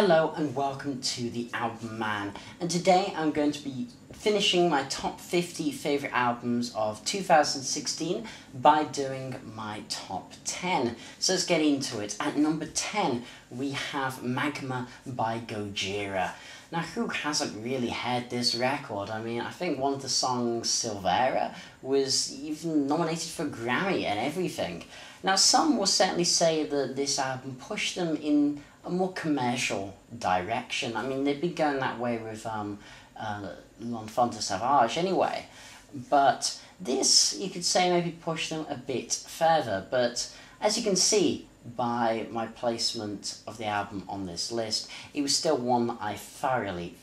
Hello and welcome to TheAIbumMan, and today I'm going to be finishing my top 50 favourite albums of 2016 by doing my top 10. So let's get into it. At number 10 we have Magma by Gojira. Now, who hasn't really heard this record? I mean, I think one of the songs, Silvera, was even nominated for a Grammy and everything. Now, some will certainly say that this album pushed them in a more commercial direction. I mean, they've been going that way with L'Enfant de Sauvage anyway. But this, you could say, maybe pushed them a bit further. But as you can see by my placement of the album on this list, it was still one I thoroughly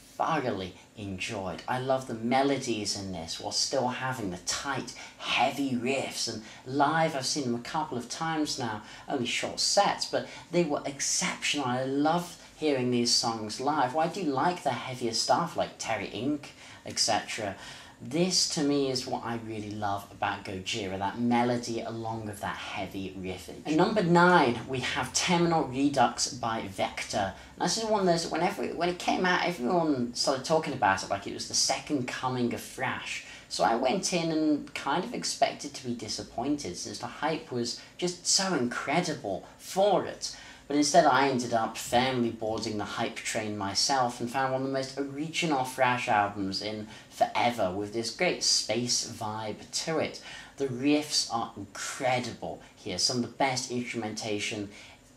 enjoyed. I love the melodies in this while still having the tight, heavy riffs, and live I've seen them a couple of times now, only short sets, but they were exceptional. I love hearing these songs live. Well, I do like the heavier stuff like Terry Inc., etc. This, to me, is what I really love about Gojira, that melody along with that heavy riffing. At number 9, we have Terminal Redux by Vector. Now, this is one of those, when it came out, everyone started talking about it like it was the second coming of thrash. So I went in and kind of expected to be disappointed, since the hype was just so incredible for it. But instead I ended up firmly boarding the hype train myself and found one of the most original thrash albums in forever, with this great space vibe to it. The riffs are incredible here, some of the best instrumentation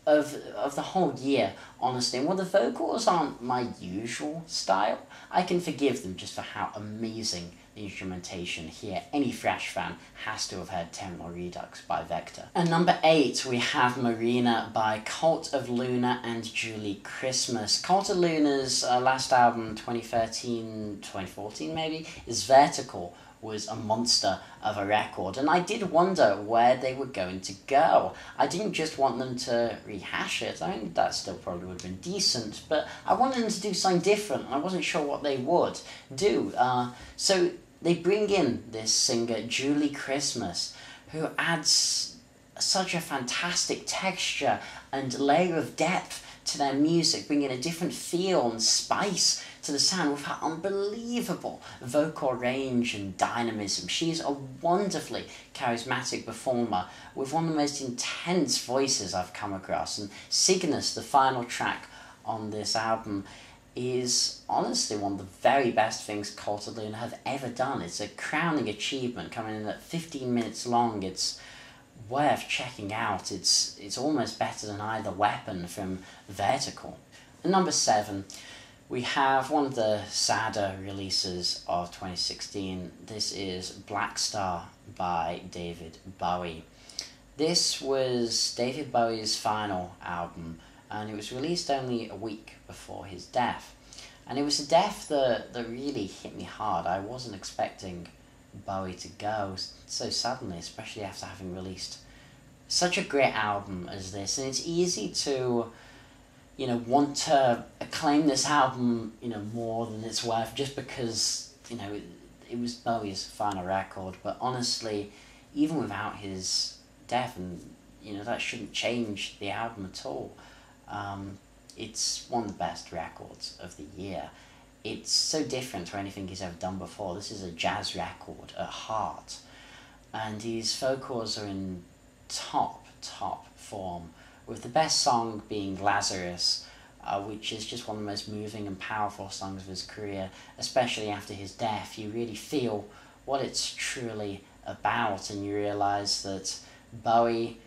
of the whole year, honestly. And while the vocals aren't my usual style, I can forgive them just for how amazing the instrumentation here. Any thrash fan has to have heard Terminal Redux by Vector. At number 8 we have Marina by Cult of Luna and Julie Christmas. Cult of Luna's last album, 2013-2014 maybe, is Vertical, was a monster of a record, and I did wonder where they were going to go. I didn't just want them to rehash it. I mean, that still probably would have been decent, but I wanted them to do something different, and I wasn't sure what they would do. So they bring in this singer, Julie Christmas, who adds such a fantastic texture and layer of depth to their music, bringing a different feel and spice to the sound with her unbelievable vocal range and dynamism. She's a wonderfully charismatic performer with one of the most intense voices I've come across, and Cygnus, the final track on this album, is honestly one of the very best things Cult of Luna have ever done. It's a crowning achievement, coming in at 15 minutes long. It's worth checking out. It's almost better than either Weapon from Vertical. At number 7, we have one of the sadder releases of 2016. This is Black Star by David Bowie. This was David Bowie's final album, and it was released only a week before his death. And it was a death that really hit me hard. I wasn't expecting Bowie to go so suddenly, especially after having released such a great album as this. And it's easy to, want to acclaim this album, more than it's worth just because, it was Bowie's final record. But honestly, even without his death, and, that shouldn't change the album at all. It's one of the best records of the year. It's so different to anything he's ever done before. This is a jazz record at heart, and his vocals are in top form, with the best song being Lazarus, which is just one of the most moving and powerful songs of his career, especially after his death. You really feel what it's truly about, and you realise that Bowie,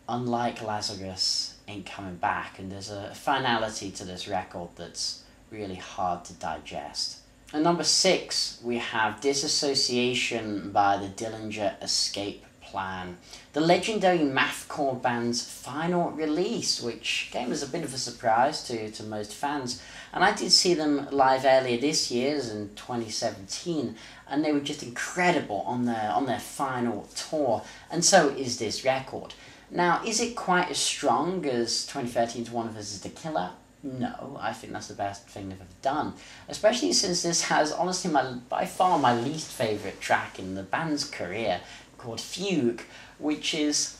unlike Lazarus, ain't coming back, and there's a finality to this record that's really hard to digest. At number 6, we have Disassociation by the Dillinger Escape Plan, the legendary mathcore band's final release, which came as a bit of a surprise to most fans. And I did see them live earlier this year, in 2017, and they were just incredible on their final tour, and so is this record. Now, is it quite as strong as 2013's One of Us is the Killer? No, I think that's the best thing they've ever done. Especially since this has, honestly, by far my least favourite track in the band's career, called Fugue, which is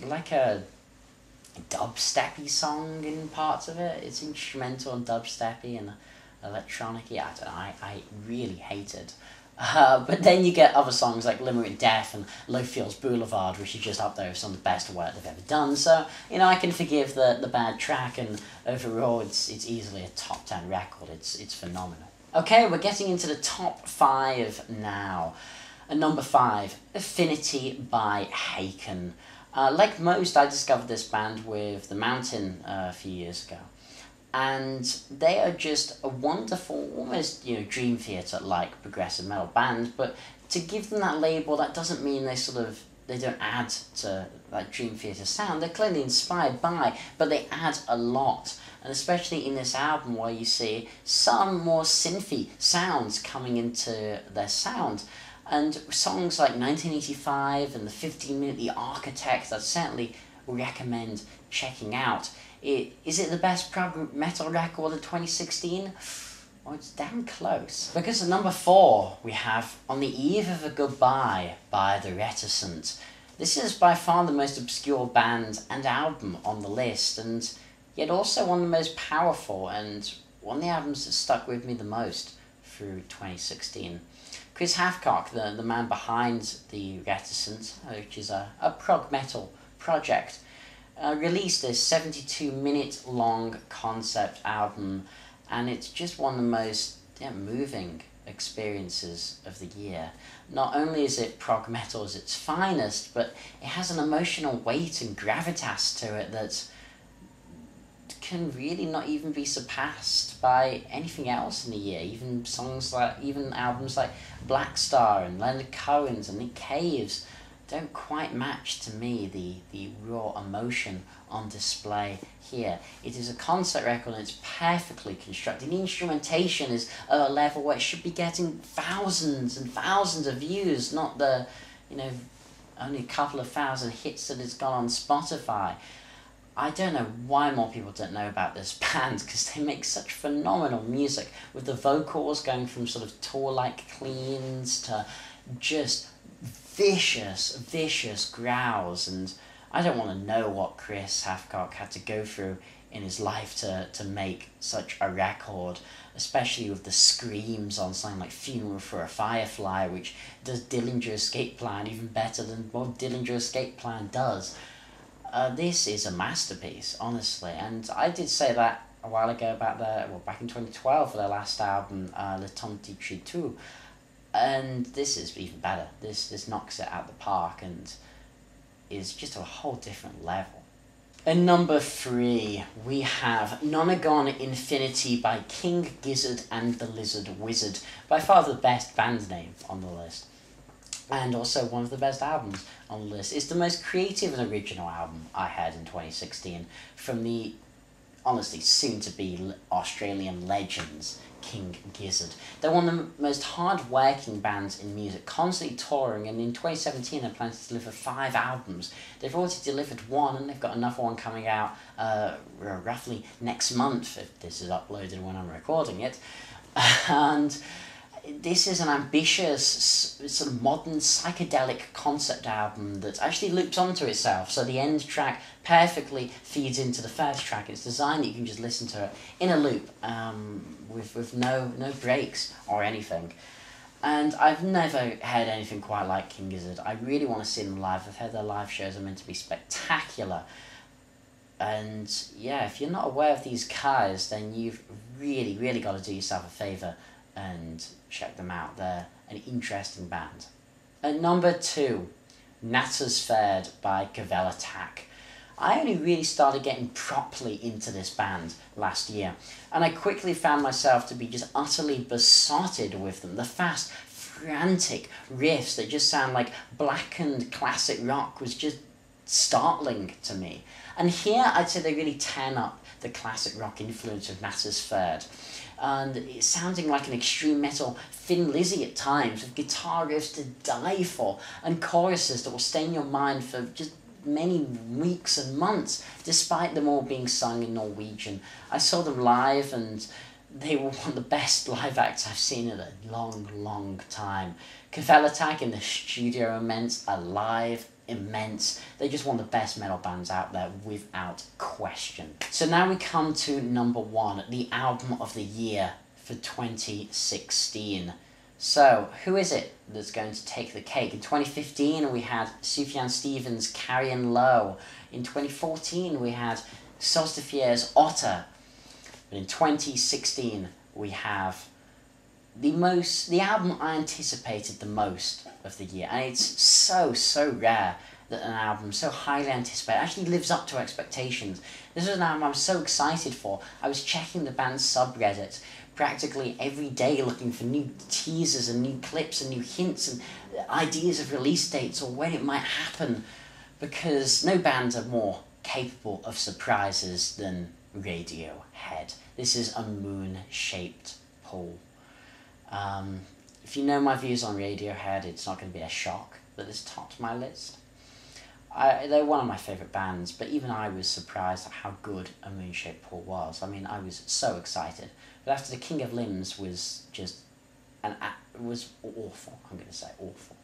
like a dubsteppy song in parts of it. It's instrumental and dubsteppy and electronic-y. I don't know, I really hate it. But then you get other songs like Limerick Death and Low Fields Boulevard, which is just up there with some of the best work they've ever done. So, you know, I can forgive the bad track, and overall it's easily a top 10 record. It's phenomenal. Okay, we're getting into the top 5 now. And number 5, Affinity by Haken. Like most, I discovered this band with The Mountain a few years ago. And they are just a wonderful, almost, you know, Dream Theater-like progressive metal band. But to give them that label, that doesn't mean they don't add to that Dream Theater sound. They're clearly inspired by, but they add a lot. And especially in this album, where you see some more synthy sounds coming into their sound. And songs like 1985 and the 15-minute The Architect, I certainly recommend checking out. Is it the best prog metal record of 2016? Well, it's damn close. Because at number 4, we have On the Eve of a Goodbye by The Reticence. This is by far the most obscure band and album on the list, and yet also one of the most powerful, and one of the albums that stuck with me the most through 2016. Chris Hathcock, the man behind The Reticence, which is a prog metal project, released this 72-minute long concept album, and it's just one of the most moving experiences of the year. Not only is it prog metal at its finest, but it has an emotional weight and gravitas to it that can really not even be surpassed by anything else in the year. Even albums like Black Star and Leonard Cohen's and Nick Cave's don't quite match, to me, the raw emotion on display here. It is a concert record and it's perfectly constructed. The instrumentation is at a level where it should be getting thousands and thousands of views, not the, only a couple of thousand hits that it's got on Spotify. I don't know why more people don't know about this band, because they make such phenomenal music, with the vocals going from sort of tour-like cleans to just vicious growls. And I don't want to know what Chris Hathcock had to go through in his life to make such a record, especially with the screams on something like Funeral for a Firefly, which does Dillinger Escape Plan even better than what Dillinger Escape Plan does. This is a masterpiece, honestly, and I did say that a while ago about back in 2012 for their last album, Le Temps de Tout, and this is even better. This knocks it out the park and is just a whole different level. At number 3, we have Nonagon Infinity by King Gizzard and the Lizard Wizard, by far the best band name on the list. And also one of the best albums on the list. It's the most creative and original album I had in 2016 from the, honestly, soon-to-be Australian legends, King Gizzard. They're one of the most hard-working bands in music, constantly touring, and in 2017 they're planning to deliver 5 albums. They've already delivered 1, and they've got another one coming out roughly next month, if this is uploaded when I'm recording it. And this is an ambitious, sort of modern, psychedelic concept album that actually loops onto itself. So the end track perfectly feeds into the first track. It's designed that you can just listen to it in a loop, with no breaks or anything. And I've never heard anything quite like King Gizzard. I really want to see them live. I've heard their live shows are meant to be spectacular. And yeah, if you're not aware of these guys, then you've really got to do yourself a favour and check them out. They're an interesting band. At number 2, Natter's Fared by Cavell Attack. I only really started getting properly into this band last year, and I quickly found myself to be just utterly besotted with them. The fast, frantic riffs that just sound like blackened classic rock was just startling to me. And here I'd say they really turn up the classic rock influence of Natter's Fared. And it's sounding like an extreme metal Thin Lizzy at times, with guitar riffs to die for, and choruses that will stay in your mind for just many weeks and months, despite them all being sung in Norwegian. I saw them live, and they were one of the best live acts I've seen in a long, long time. Cavell Attack in the studio immense, alive, immense. They're just one of the best metal bands out there without question. So now we come to number 1, the album of the year for 2016. So who is it that's going to take the cake? In 2015 we had Sufjan Stevens' Carrion Low. In 2014 we had Solstafier's Otter. But in 2016 we have the album I anticipated the most of the year, and it's so rare that an album so highly anticipated actually lives up to expectations. This was an album I was so excited for. I was checking the band's subreddit practically every day looking for new teasers and new clips and new hints and ideas of release dates or when it might happen, because no bands are more capable of surprises than Radiohead. This is a moon-shaped pool. If you know my views on Radiohead, it's not going to be a shock that this topped my list. They're one of my favourite bands, but even I was surprised at how good a moon-shaped pool was. I mean, I was so excited. But after The King of Limbs was just was awful, I'm going to say awful.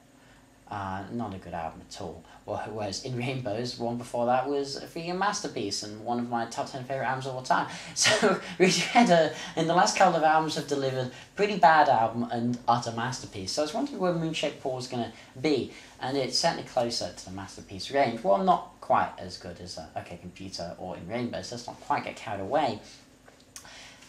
Not a good album at all. Whereas In Rainbows, the one before that was a freaking masterpiece and one of my top 10 favourite albums of all time. So Radiohead in the last couple of albums have delivered pretty bad album and utter masterpiece. So I was wondering where Moonshaped Pool was going to be, and it's certainly closer to the masterpiece range. Well, not quite as good as OK Computer or In Rainbows. Let's not quite get carried away.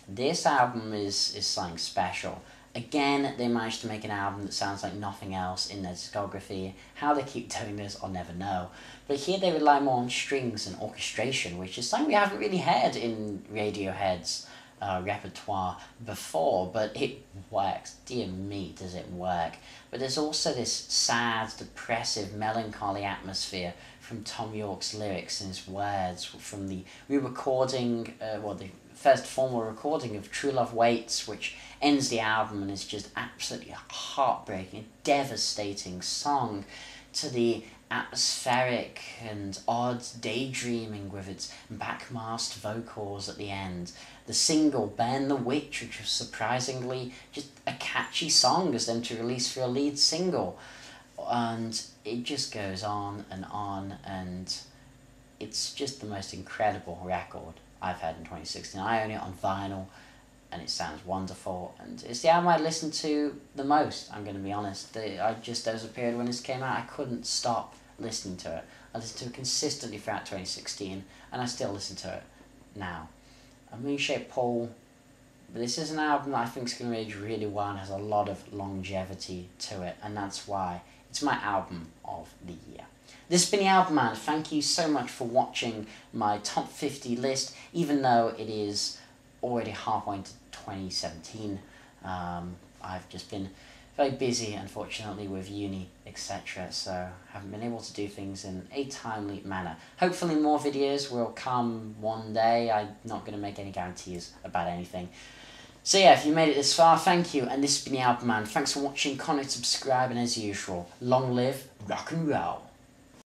This album is something special. Again, they managed to make an album that sounds like nothing else in their discography. How they keep doing this, I'll never know. But here they rely more on strings and orchestration, which is something we haven't really heard in Radiohead's repertoire before, but it works. Dear me, does it work. But there's also this sad, depressive, melancholy atmosphere from Tom York's lyrics and his words, from the re-recording, the first formal recording of True Love Waits, which ends the album and is just absolutely heartbreaking, devastating song, to the atmospheric and odd daydreaming with its backmasked vocals at the end. The single Burn the Witch, which was surprisingly just a catchy song as them to release for a lead single. And it just goes on, and it's just the most incredible record I've had in 2016. I own it on vinyl, and it sounds wonderful, and it's the album I listened to the most, I'm going to be honest. There was a period when this came out, I couldn't stop listening to it. I listened to it consistently throughout 2016, and I still listen to it now. A Moonshaped Pool, this is an album that I think is going to age really well and has a lot of longevity to it, and that's why it's my album of the year. This has been TheAIbumMan. Thank you so much for watching my top 50 list, even though it is already halfway into 2017. I've just been very busy, unfortunately, with uni, etc., so haven't been able to do things in a timely manner. Hopefully more videos will come one day. I'm not going to make any guarantees about anything. So yeah, if you made it this far, thank you, and this has been TheAIbumMan. Thanks for watching, comment, subscribe, and as usual, long live rock and roll.